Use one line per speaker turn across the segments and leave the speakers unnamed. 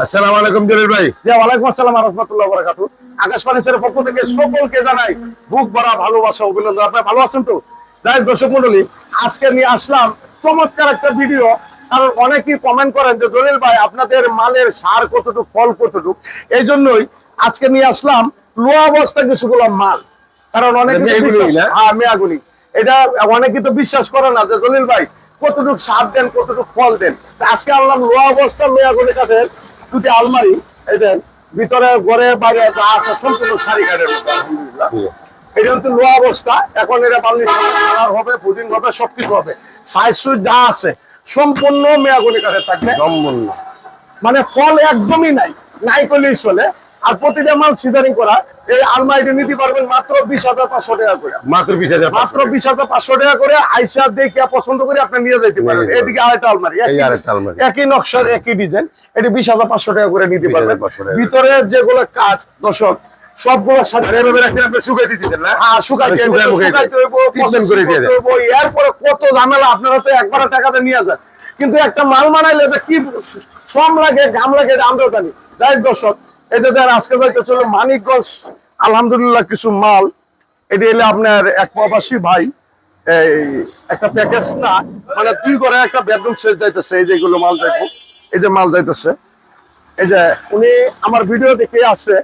আসসালামু আলাইকুম জলিল ভাই।
জি ওয়ালাইকুম আসসালাম ওয়া রাহমাতুল্লাহি ওয়া বারাকাতুহু। আকাশ ফার্নিচারের পক্ষ থেকে সকলকে জানাই বুক ভরা ভালোবাসা অভিনন্দন। আপনারা ভালো আছেন তো? যাই দর্শক মণ্ডলী, আজকে নিয়ে আসলাম চমৎকার একটা ভিডিও। কারণ অনেকেই কমেন্ট করেন যে জলিল ভাই আপনাদের মালের সার কতটুকু, ফল কতটুকু। এই জন্যই আজকে নিয়ে আসলাম লোয়া অবস্থা কিছুগুলো মাল। কারণ অনেকে মেয়াগুনি এটা অনেকেই তো বিশ্বাস করে না যে জলিল ভাই কতটুকু সার দেন, কতটুকু ফল দেন। আজকে আনলাম লোয়া অবস্থা মেয়াগুনি কাঠের দুটি আলমারি। এদের ভিতরে ঘরে বাইরে যা আছে সম্পূর্ণ শাড়ি কাঠের মতো। আলহামদুলিল্লাহ, এটা কিন্তু লোয়া অবস্থা। এখন এটা বার্নিশ কালার হবে, পুডিং হবে, সবকিছু হবে। সাইজ সুইজ যা আছে সম্পূর্ণ মেয়াগুনি কাঠের থাকবে।
সম্পূর্ণ
মানে ফল একদমই নাই, নাই করলেই চলে। আর প্রতিটা মাল সিজারিং করা। এই আলমারিটি নিতে পারবেন মাত্র 20,500 টাকা করে।
মাত্র 20,000,
মাত্র 20,500 টাকা করে। আইসা দেখে পছন্দ করে আপনি নিয়ে যেতে পারেন। এদিকে আরেকটা আলমারি, একই নকশার একই ডিজাইন। এটি 20,500 টাকা করে নিতে পারবেন। ভিতরে যেগুলো কাঠ দর্শক সবগুলো
শুকাই দিতেছেন না?
হ্যাঁ, শুকাইতে হইব, এরপরে কত ঝামেলা। আপনারা তো একবার টাকাতে নিয়ে যান, কিন্তু একটা মাল বানাইলে কি শ্রম লাগে, ঘাম লাগে, আমরা জানি। যাই দর্শক, এই যে আজকে যাইতেছিল মানিকগঞ্জ আলহামদুলিল্লাহ কিছু মাল। এটি এলে আপনার এক প্রবাসী ভাই এই একটা প্যাকেজ না, মানে 2 করে একটা বেডরুম সেট যাইতেছে। এই যেগুলো মাল যাইবো, এই যে মাল যাইতেছে। এই যে উনি আমার ভিডিও দেখে আসছে,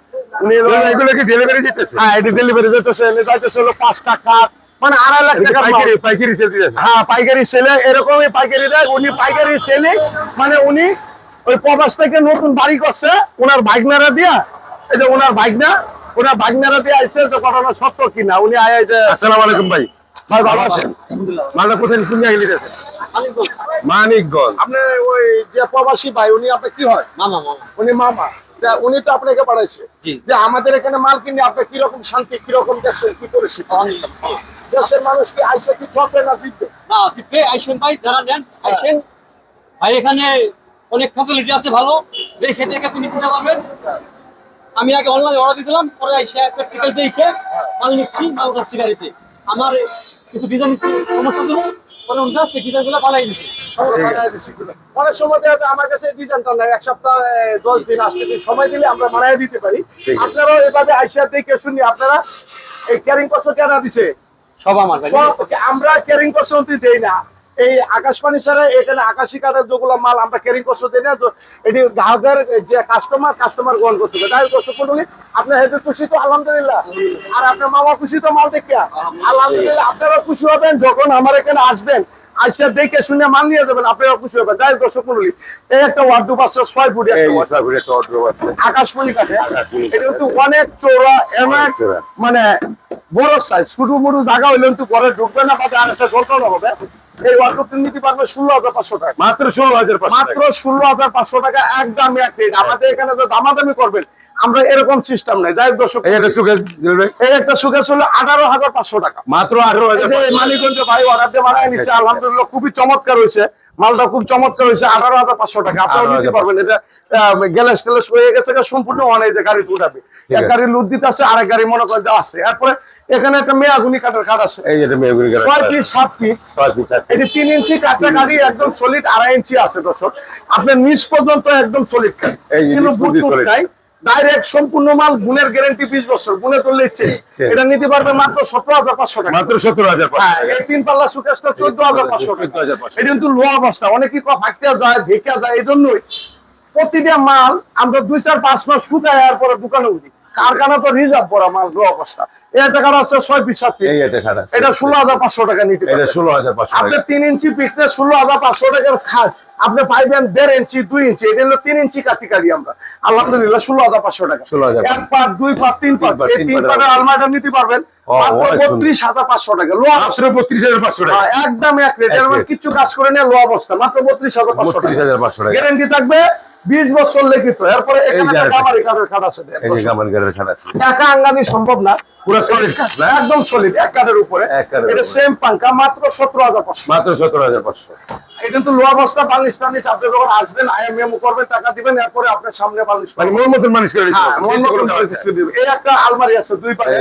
উনি
এগুলো কি ডেলিভারি দিতেছে?
হ্যাঁ, এটি ডেলিভারি যাইতেছে। যাইতেছে হলো 5 টাকা, মানে 2.5 লাখ টাকা
পাইকারি সেল দিতেছে।
হ্যাঁ, পাইকারি সেলে এরকমই পাইকারি দেয়। উনি পাইকারি সেলে, মানে উনি ওই প্রবাস থেকে নতুন বাড়ি করছে ওনার ভাগনারা দিয়া। এই যে ওনার ভাগনারা দিয়ে আইছে। যে ঘটনা সত্য কিনা উনি আয় যে।
আসসালামু আলাইকুম ভাই।
ভাই ভালো আছেন?
মালটা কোথায় কোন জায়গায় নিতেছেন? মানিকগঞ্জ।
আপনার ওই যে প্রবাসী ভাই, উনি আপনার কি হয়?
মামা।
উনি মামা। উনি তো আপনাকে পাঠাইছে যে আমাদের এখানে মাল কিনে আপনি কিরকম শান্তি, কিরকম দেখছেন, কি করেছে দেশের মানুষ কি আইসে কি ঠকবে না জিতবে?
না, জিতবে। আইসেন ভাই, যারা নেন আইসেন ভাই। এখানে অনেক ফ্যাসিলিটি আছে ভালো, দেখে দেখে তিনি কিনতে পারবেন। আমি আগে অনলাইনে অর্ডার দিয়েছিলাম, পরে আইসে প্র্যাকটিক্যাল দেখে মাল নিচ্ছি। মাল কাছে গাড়িতে আমার কিছু ডিজাইন সমস্যা ছিল, পরে ওটা সেই ডিজাইনগুলো পালাই দিচ্ছি।
অনেক সময় দেখা যায় আমার কাছে ডিজাইনটা নাই, 1 সপ্তাহ 10 দিন 8 দিন সময় দিলে আমরা বানায় দিতে পারি। আপনারাও এভাবে আইসা দেখে শুনি। আপনারা এই ক্যারিং কষ্ট কেন দিছে?
সব আমার ভাই।
আমরা ক্যারিং কষ্ট দেই না। এই আকাশ ফার্নিচারে এখানে আকাশি কাঠের যেগুলো মাল আমরা ক্যারিং কষ্ট দিই না। এটি গ্রাহকের যে কাস্টমার গ্রহণ করতে হবে। তাই কষ্ট করলে আপনার হেভি খুশি তো আলহামদুলিল্লাহ। আর আপনার মামা খুশি তো মাল দেখে আলহামদুলিল্লাহ। আপনারা খুশি হবেন যখন আমার এখানে আসবেন, আইসা দেখে শুনে মাল নিয়ে যাবেন, আপনারা খুশি হবেন। যাই দর্শক মণ্ডলী, এই একটা ওয়ার্ডরোব আছে 6 ফুট আকাশমণি কাঠে। এটা কিন্তু অনেক চওড়া, মানে বড় সাইজ। ছোটো মোটো জায়গা হইলে কিন্তু ঘরে ঢুকবে না, বা আরেকটা যন্ত্রণা হবে। এই ওয়ার্ডরোবটি নিতে পারবে 16,500 টাকা।
মাত্র 16,500,
মাত্র 16,500 টাকা, একদম এক রেট। আমাদের এখানে তো দামাদামি করবেন, আমরা এরকম সিস্টেম নাই। যাই দর্শক,
এই একটা সুকেস জলিল ভাই,
এই একটা সুকেস হলো 18,500 টাকা।
মাত্র 18,000।
মানিকগঞ্জ ভাই অর্ডার দিয়ে বানায় নিচ্ছে, আলহামদুলিল্লাহ খুবই চমৎকার হয়েছে। মালটা খুব চমৎকার হয়েছে। 18,500 টাকা আপনারা নিতে পারবেন। এটা গ্যালাস ট্যালাস হয়ে গেছে, সম্পূর্ণ অনেক যে গাড়ি উঠাবে। এক গাড়ি লুট দিতে আছে, আরেক গাড়ি মনে করেন আছে। এরপরে এখানে একটা মেয়াগুনি কাঠের খাট আছে।
এই যে মেগুনি কাঠ
6 ফিট 7 ফিট। এটি 3 ইঞ্চি কাঠটা গাড়ি একদম সলিড, 2.5 ইঞ্চি আছে দর্শক। আপনার নিচ পর্যন্ত একদম সলিড কাঠ, কিন্তু বুটুট নাই। ডাইরেক্ট সম্পূর্ণ মাল, গুণের গ্যারান্টি 20 বছর, গুণে তুললে এটা নিতে পারবে মাত্র 17,500 টাকা।
মাত্র 17,500।
হ্যাঁ, এই 3 পাল্লা সুকেশটা 14,500 টাকা। এটা কিন্তু লো অবস্থা, অনেকেই ফাঁকতে যায়, ভেকা যায়। এই জন্যই প্রতিটা মাল আমরা 2-4-5 মাস শুকায় আর পরে দোকানে উঠি। কারখানা তো রিজার্ভ করা মাল, লো অবস্থা। এই টাকা আছে 6 ফিট 7 ফিট। এটা 16,500 টাকা নিতে পারবেন।
16,500।
আপনি 3 ইঞ্চি পিকলে 16,500 টাকার খাট আপনি পাইবেন 1.5 ইঞ্চি 2 ইঞ্চি। এটা হলো 3 ইঞ্চি কাটি কাটি আমরা আলহামদুলিল্লাহ 16,500 টাকা। 1 পার্ট 2 পার্ট 3 পার্ট, এই 3 পার্টের আলমারিটা নিতে পারবেন মাত্র 32,500 টাকা। লো
32,500 টাকা,
একদম এক রেট। এর মানে কিছু কাজ করে নিয়ে লো অবস্থা, মাত্র 32,500 টাকা। গ্যারান্টি থাকবে 20 বছর লিখিত। এরপরে এখানে গামারি কাঠের খাট আছে।
এই যে গামারি কাঠের খাট আছে।
একা আঙ্গানি সম্ভব না,
পুরো সলিড কাঠ না,
একদম সলিড এক কাঠের উপরে। এটা সেম পাঙ্কা, মাত্র 17,500।
মাত্র 17,500।
এটা কিন্তু লো অবস্থা। বালিশ টালিশ আপনি যখন আসবেন আইএমএম করবেন, টাকা দিবেন, এরপরে আপনার সামনে বালিশ
মানে মন মতন মানুষ করে দিতে
হ্যাঁ, মন মতন করে দিবে। এই একটা আলমারি আছে 2 পারে,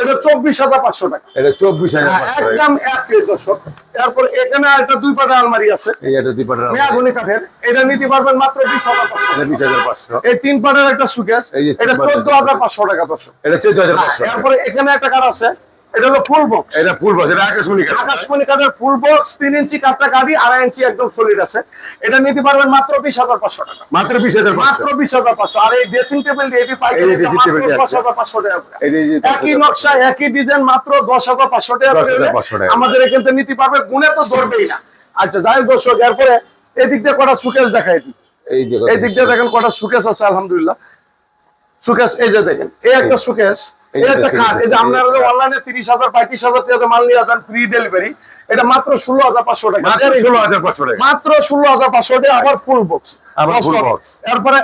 এটা 24,500 টাকা।
এটা 24,500
একদম এক রেট দর্শক। এরপর এখানে একটা 2 পারে আলমারি আছে,
এই এটা 2 পাটার
মেয়াগুনি কাঠের। এটা নিতে পারবেন মাত্র মাত্র 20,500।
এটা 20,500।
এই 3 পার্টের একটা সুকেস,
এই যে
এটা 14,500 টাকা দর্শক।
এটা 14,500।
এরপরে এখানে একটা কাঠ আছে, এটা হলো ফুল বক্স।
এটা ফুল বক্স, এটা আকাশমণি কাঠ।
আকাশমণি কাঠের ফুল বক্স, 3 ইঞ্চি কাঠটা কাঠি, 2.5 ইঞ্চি একদম সলিড আছে। এটা নিতে পারবেন মাত্র 20,500 টাকা।
মাত্র 20,500।
মাত্র 20,500। আর এই ড্রেসিং টেবিল এটি পাইকারি
এই যে
মাত্র
dressing table
10,500 টাকা করে।
এই যে
একই নকশা একই ডিজাইন মাত্র 10,500 টাকা করে।
10,500 টাকা।
আমাদের এখান থেকে নিতে পারবে, গুণে তো ধরবেই না। আচ্ছা যাই হোক দর্শক, এরপরে এদিক দিয়ে কটা সুকেস দেখাই দিই।
এই যে
এই দিক দিয়ে দেখেন কটা সুকেস আছে, আলহামদুলিল্লাহ। সুকেস এই যে দেখেন, এই একটা সুকেস, এই একটা খাট। এই যে আপনারা অনলাইনে 30,000 35,000 টাকা মাল নিয়ে যান ফ্রি ডেলিভারি, এটা মাত্র 16,500 টাকা।
মাত্র 16,500 টাকা।
মাত্র 16,500 টাকা, আবার ফুল বক্স।
আবার full box।
এরপরে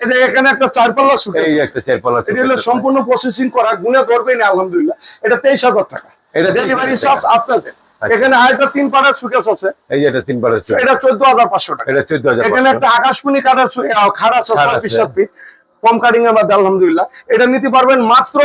এই যে এখানে একটা 4 পাল্লা সুকেস,
এই একটা 4 পাল্লা
এটা হলো সম্পূর্ণ প্রসেসিং করা, গুণে ধরবেই না আলহামদুলিল্লাহ। এটা 23,000 টাকা।
এটা
ডেলিভারি
23,000
চার্জ আপনাদের। এখানে আরেকটা 3 পাল্লার সুকেস আছে,
এই যে এটা 3 পাল্লা সুকেস,
এটা 14,500 টাকা।
এটা 14,500।
এখানে একটা আকাশমণি কাঠের খাট আছে,
খাট
6
আছে।
7 ফিট কম কাটিং এর মধ্যে আলহামদুলিল্লাহ। এটা নিতে পারবেন মাত্র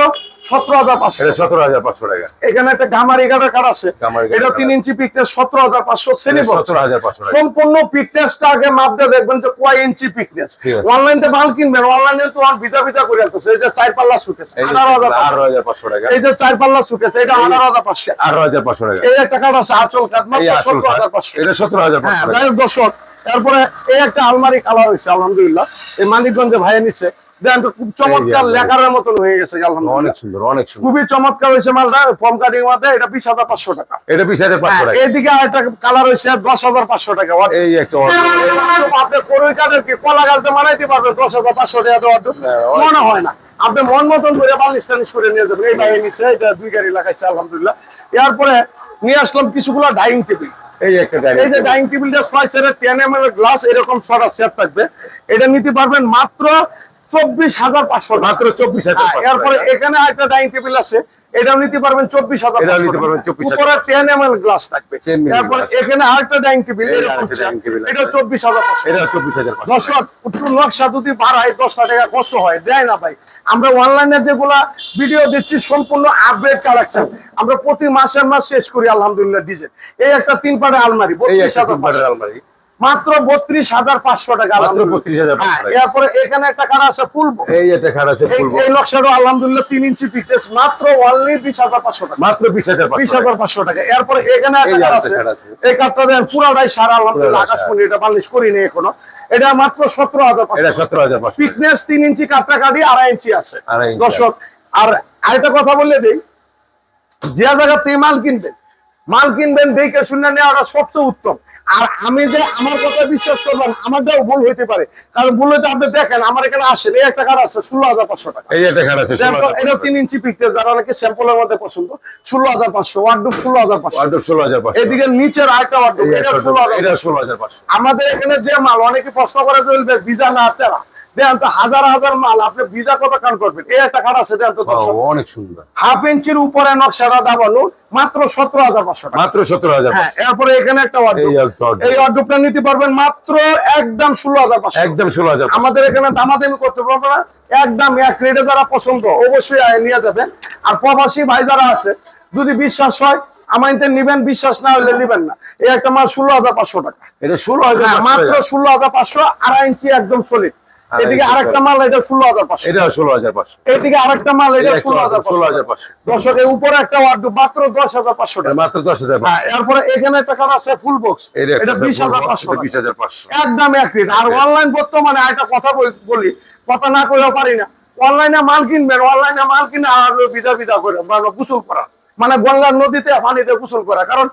17,500।
এটা 17,500 টাকা।
এখানে একটা গামারি কাঠের কাঠ আছে,
গামারি কাঠের
এটা
কাঠ
3 ইঞ্চি পিকনেস, 17,500 শ্রেণী বক্স।
17,500 টাকা।
সম্পূর্ণ পিকনেসটা আগে মাপ দিয়ে দেখবেন যে কয় ইঞ্চি পিকনেস।
ঠিক আছে।
অনলাইনে মাল কিনবেন, অনলাইনে তো আর ভিজা ভিজা করে আনতেছে। এই যে 4 পাল্লা সুকেস,
এই যে
18,500
18,500 টাকা।
এই যে 4 পাল্লা সুকেস, এটা 18,500।
18,500 টাকা।
এই একটা কাঠ আছে আঁচল কাঠ,
এই
মাত্র
আসল কাঠ,
17,500।
এটা 17,500
হ্যাঁ,
টাকা।
যাই হোক দর্শক, তারপরে এই একটা আলমারি কালার হয়েছে আলহামদুলিল্লাহ, এই মানিকগঞ্জে ভাইয়া নিচ্ছে। দেখেন তো খুব চমৎকার
এই যে
লেখারের মতন হয়ে গেছে আলহামদুলিল্লাহ।
অনেক সুন্দর, অনেক সুন্দর।
খুবই চমৎকার হয়েছে মালটা, ফর্ম কাটিং মধ্যে। এটা 20,500 টাকা।
এটা 20,500 টাকা।
এইদিকে আরেকটা কালার হয়েছে 10,500 টাকা।
এই একটা
আপনি করই কাঠের কি কলা গাছটা মানাইতে পারবেন 10,500 টাকা দেওয়ার মনে হয় না। আপনি মন মতন করে বালিশ টালিশ করে নিয়ে যাবেন। এই বাইরে নিচে এটা 2 গাড়ি লাগাইছে আলহামদুলিল্লাহ। এরপরে নিয়ে আসলাম কিছুগুলো ডাইনিং টেবিল।
এই একটা
এই যে ডাইনিং টেবিলটা 6 সেটের 10 ml গ্লাস, এরকম ছটা সেট থাকবে। এটা নিতে পারবেন মাত্র 24,500।
মাত্র 24,500।
এরপরে এখানে একটা ডাইনিং টেবিল আছে, এটাও নিতে পারবেন 24,500।
এটাও নিতে পারবেন 24,500।
উপরে 10 ml গ্লাস থাকবে।
10 ml
এরপরে
glass।
এখানে আরেকটা ডাইনিং টেবিল,
এই
এরকম
আরেকটা dining table আছে।
এটা 24,500।
এটা 24,500।
দর্শক, একটু নকশা যদি বাড়ায় 10টা টাকা কষ্ট হয়, দেয় না ভাই। আমরা অনলাইনে যেগুলা ভিডিও দিচ্ছি সম্পূর্ণ আপডেট কালেকশন, আমরা প্রতি মাসের মাস শেষ করি আলহামদুলিল্লাহ ডিজাইন। এই একটা 3 পাটের আলমারি,
এই একটা 3 পাল্লার
32,500
আলমারি,
মাত্র 32,500 টাকা।
মাত্র
আলহামদুলিল্লাহ।
32,500 টাকা।
এরপরে এখানে একটা কাঠ আছে ফুল বক্স।
এই একটা খাট আছে ফুল
এই নকশাটা আলহামদুলিল্লাহ 3 ইঞ্চি পিকনেস, মাত্র অনলি 20,500 টাকা।
মাত্র 20,500 টাকা।
20,500 টাকা। এরপরে এখানে একটা
এই
কাঠ
আরেকটা
আছে,
কাঠ আছে।
এই কাঠটা দেন পুরাটাই সারা আলহামদুলিল্লাহ,
পুরাটাই
আকাশমণি, এটা বালিশ করিনি এখনো। এটা মাত্র 17,500।
এটা 17,500
পিকনেস 3 ইঞ্চি কাঠটা কাটি, 2.5 ইঞ্চি আছে
2.5 ইঞ্চি
দর্শক। আর আরেকটা কথা বললে দেই, যে জায়গাতে মাল কিনবেন দেখে শুনে নেওয়াটা সবচেয়ে উত্তম। আর আমি যে আমার কথা বিশ্বাস করবেন, আমারটাও ভুল হইতে পারে, কারণ ভুল হইতে আপনি দেখেন আমার এখানে আসেন, এই একটা কাঠ আছে 16,500 টাকা।
এই একটা খাট আছে
এটা 3 ইঞ্চি পিকনেস, যারা অনেকে স্যাম্পলের মধ্যে পছন্দ, 16,500। ওয়ার্ডরোব 16,500।
ওয়ার্ডরোব 16,500।
এদিকে নিচের আরেকটা ওয়ার্ডরোব, এটা 16,500।
এটা 16,500।
আমাদের এখানে যে মাল অনেকে প্রশ্ন করে চলবে ভিজা না তেরা, দেন তো হাজার হাজার মাল, আপনি ভিজা কত কান করবেন। এই একটা কাঠ আছে, দেন তো
অনেক সুন্দর।
1/2 ইঞ্চির উপরে নকশাটা দাবানো, মাত্র 17,500 টাকা।
মাত্র 17,500।
হ্যাঁ, এরপরে এখানে একটা ওয়ার্ডরোব, এই ওয়ার্ডরোবটা নিতে পারবেন মাত্র একদম 16,500।
একদম 16,500।
আমাদের এখানে দামাদামি করতে পারবে না, একদম এক রেটে। যারা পছন্দ অবশ্যই নিয়ে যাবেন। আর প্রবাসী ভাই যারা আছে, যদি বিশ্বাস হয় আমাদের নিবেন, বিশ্বাস না হলে নিবেন না। এই একটা মাল 16,500 টাকা।
এটা 16,500
মাত্র 16,500, 2.5 ইঞ্চি একদম সলিড। এদিকে আরেকটা মাল, এটা 16,500।
এটা 16,500।
এদিকে আরেকটা মাল, এটা 16,500। দর্শকের উপরে একটা ওয়ার্ডরোব মাত্র 10,500 টাকা।
মাত্র 10,500।
এরপরে এখানে একটা কাঠ আছে ফুল বক্স, এটা 20,500।
20,500।
একদম এক রেট। আর অনলাইন বর্তমানে একটা কথা বলি, কথা না কইও পারি না, অনলাইনে মাল কিনবেন, অনলাইনে মাল কিনে আর ভিজা ভিজা করে গোসল করা, মানে গঙ্গার নদীতে পানিতে গোসল করা। কারণ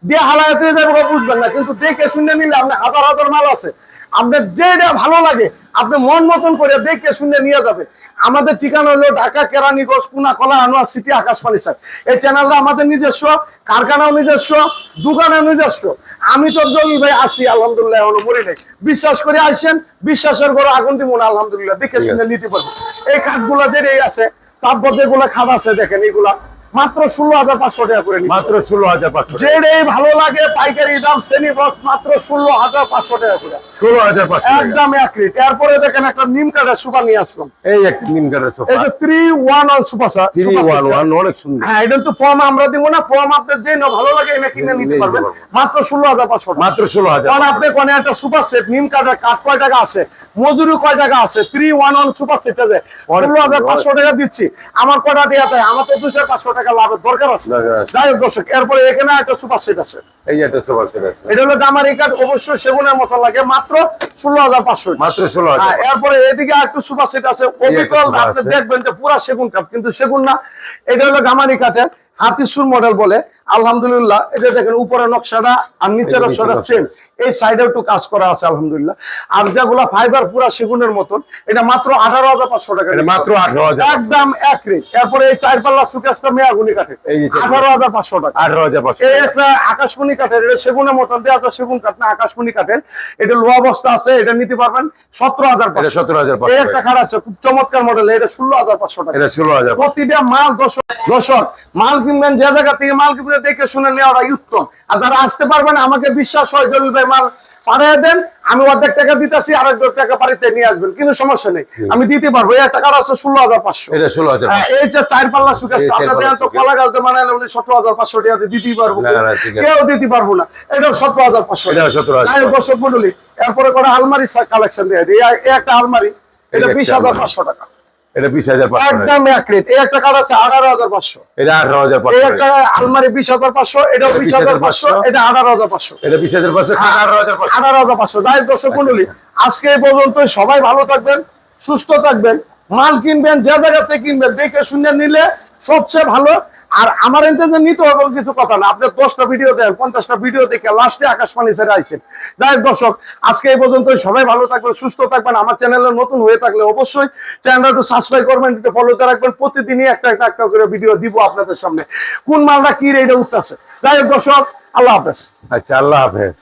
দিয়ে হালায়াতে যাবে বুঝবেন না, কিন্তু দেখে শুনে নিলে আপনি হাজার হাজার মাল আছে, আপনার যেটা ভালো লাগে আপনি মন মতন করে দেখে শুনে নিয়ে যাবেন। আমাদের ঠিকানা হলো ঢাকা, কেরানীগঞ্জ, কুনাকলা, আনোয়ার সিটি, আকাশ ফার্নিচার। এই চ্যানেলটা আমাদের নিজস্ব, কারখানাও নিজস্ব, দোকানেও নিজস্ব। আমি তো জমি ভাই আসি আলহামদুলিল্লাহ, এখনো মরি নাই। বিশ্বাস করে আসেন, বিশ্বাসের ঘরে আগুন দিব না আলহামদুলিল্লাহ, দেখে শুনে নিতে পারবো। এই কাঠগুলা যে আছে, তারপর যেগুলো খাট আছে দেখেন, এগুলা মাত্র 16,500 টাকা করে নিতে
মাত্র 16,500
যেটাই ভালো লাগে পাইকারি দাম শ্রেণী বক্স মাত্র 16,500 টাকা করে
16,500
একদম অ্যাকুরেট। এরপরে দেখেন একটা নিম কাঠের সোফা নিয়ে আসলাম,
এই একটা নিম কাঠের সোফা
এই যে 311 সোফা
311 অনেক সুন্দর।
হ্যাঁ, এটা তো ফর্ম আমরা দিব না, ফর্ম আপনার যে না ভালো লাগে এনে কিনে নিতে
নিতে
পারবেন
পারবো।
মাত্র 16,500 টাকা।
মাত্র 16,000
কারণ আপনি কোনে একটা সুপার সেট নিম কাঠের কাঠ কয় টাকা আছে, মজুরি কয় টাকা আছে, 311 সুপার সেট আছে 16,500 টাকা দিচ্ছি। আমার কয়টা টাকা তাই আমার তো 200-500 টাকা লাভের দরকার আছে।
দরকার আছে।
যাই হোক দর্শক, এরপরে এখানে একটা সুপার সেট আছে,
এই যে একটা সোফা সেট আছে
এটা হলো আমার এই কাঠ অবশ্যই সেগুনের মতো লাগে মাত্র 16,500 টাকা।
মাত্র 16,000
এরপরে এদিকে একটু সুপার সেট আছে অবিকল,
সোফা
আপনি
আছে।
দেখবেন যে পুরা সেগুন কাঠ, কিন্তু সেগুন না, এটা হলো গামারি কাঠের হাতিসুর মডেল বলে। আলহামদুলিল্লাহ, এটা দেখেন উপরে নকশাটা আর নিচের
এই যে
নকশাটা
নিচের
সেম, এই সাইডে একটু কাজ করা আছে আলহামদুলিল্লাহ। আর যেগুলা ফাইবার পুরা সেগুনের মতন, এটা মাত্র 18,500 টাকা,
এটা মাত্র 18,000
একদম এক রেট। এরপরে এই 4 সুকেসটা মেয়াগুনি কাঠের
এই যে
18,500 টাকা।
18,500
এই একটা আকাশমণি কাঠের, এটা সেগুনের মতন দেওয়া সেগুন কাঠ না, আকাশমণি কাঠের, এটা লোহা বস্তা আছে, এটা নিতে পারবেন 17,500।
এটা 17,500
এই একটা খাট আছে খুব চমৎকার মডেল, এটা 16,500 টাকা।
এটা 16,000
প্রতিটা মাল দর্শক মাল কিনবেন যে জায়গা থেকে মাল কিনবেন দেখে শুনে নেওয়াটাই উত্তম। আর যারা আসতে পারবেন আমাকে বিশ্বাস হয় জলিল ভাই মাল পাঠিয়ে দেন, আমি অর্ধেক টাকা দিতেছি, আর 1 টাকা বাড়িতে নিয়ে আসবেন, কিন্তু সমস্যা নেই, আমি দিতে পারবো। এই একটা কাঠ আছে 16,500।
এটা 16,000
এই যে 4 পাল্লা সুকেস
এই 4
আপনাদের
পাল্লা
তো
সুকেস।
কলা গাছ বানালে উনি 17,500 টাকা দিতেই পারবো,
না, না, ঠিক আছে।
কেউ দিতে পারবো না, এটা 17,500।
এটা 17,500
যাই হোক দর্শক মণ্ডলী, এরপরে করে আলমারি কালেকশন দিয়ে দিই। এই একটা আলমারি, এটা
একটা
20,500 টাকা,
এটা 20,500
একদম এক রেট। এই একটা কাঠ আছে 18,500।
এটা
এই
18,500
একটা আলমারি 20,500, এটাও 20,500, এটা 18,500।
এটা 20,500 18,500
18,500। যাই হোক দর্শক মণ্ডলী, আজকে এই পর্যন্ত, সবাই ভালো থাকবেন, সুস্থ থাকবেন, মাল কিনবেন যে জায়গা থেকে কিনবেন দেখে শুনে নিলে সবচেয়ে ভালো। আর আমার এতে নিতে হবে কিছু কথা না, আপনি 10টা ভিডিও দেন, 50টা ভিডিও দেখে লাস্টে আকাশবাণী ছেড়ে আইছেন। যাই হোক দর্শক, আজকে এই পর্যন্ত, সবাই ভালো থাকবেন, সুস্থ থাকবেন। আমার চ্যানেলে নতুন হয়ে থাকলে অবশ্যই চ্যানেলটা একটু সাবস্ক্রাইব করবেন, একটু ফলোতে রাখবেন, প্রতিদিনই একটা করে ভিডিও দিব আপনাদের সামনে, কোন মালটা কি রেটে উঠতেছে। যাই হোক দর্শক, আল্লাহ হাফেজ।
আচ্ছা, আল্লাহ হাফেজ।